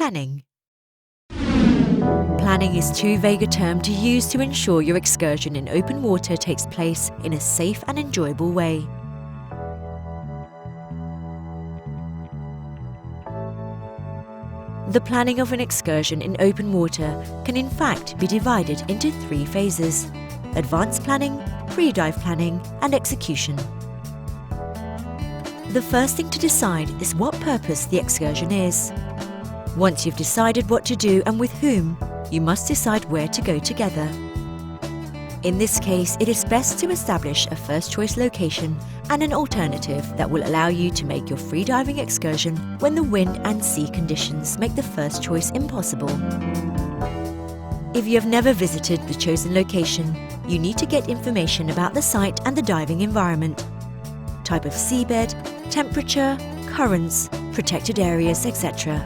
Planning. Planning is too vague a term to use to ensure your excursion in open water takes place in a safe and enjoyable way. The planning of an excursion in open water can in fact be divided into 3 phases: advanced planning, pre-dive planning, and execution. The first thing to decide is what purpose the excursion is. Once you've decided what to do and with whom, you must decide where to go together. In this case, it is best to establish a first-choice location and an alternative that will allow you to make your freediving excursion when the wind and sea conditions make the first choice impossible. If you have never visited the chosen location, you need to get information about the site and the diving environment, type of seabed, temperature, currents, protected areas, etc.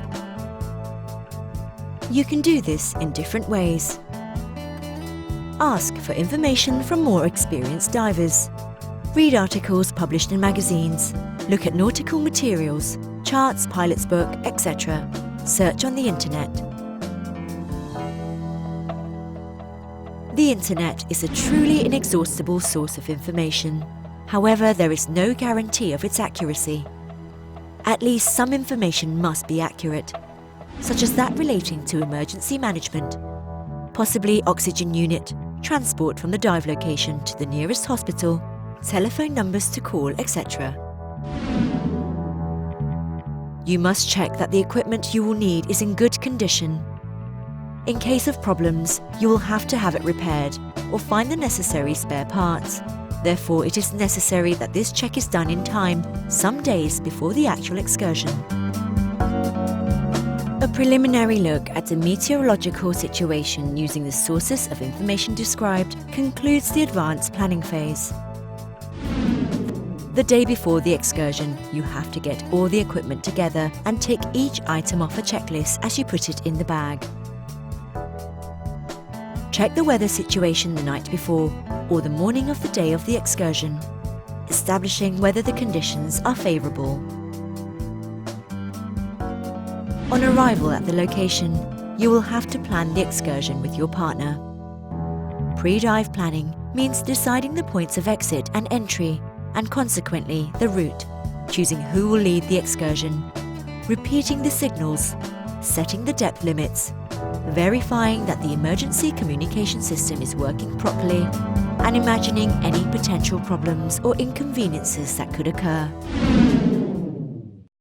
You can do this in different ways. Ask for information from more experienced divers. Read articles published in magazines. Look at nautical materials, charts, pilot's book, etc. Search on the internet. The internet is a truly inexhaustible source of information. However, there is no guarantee of its accuracy. At least some information must be accurate, such as that relating to emergency management, possibly oxygen unit, transport from the dive location to the nearest hospital, telephone numbers to call, etc. You must check that the equipment you will need is in good condition. In case of problems, you will have to have it repaired or find the necessary spare parts. Therefore, it is necessary that this check is done in time, some days before the actual excursion. A preliminary look at the meteorological situation using the sources of information described concludes the advanced planning phase. The day before the excursion, you have to get all the equipment together and tick each item off a checklist as you put it in the bag. Check the weather situation the night before or the morning of the day of the excursion, establishing whether the conditions are favourable. On arrival at the location, you will have to plan the excursion with your partner. Pre-dive planning means deciding the points of exit and entry, and consequently the route, choosing who will lead the excursion, repeating the signals, setting the depth limits, verifying that the emergency communication system is working properly, and imagining any potential problems or inconveniences that could occur.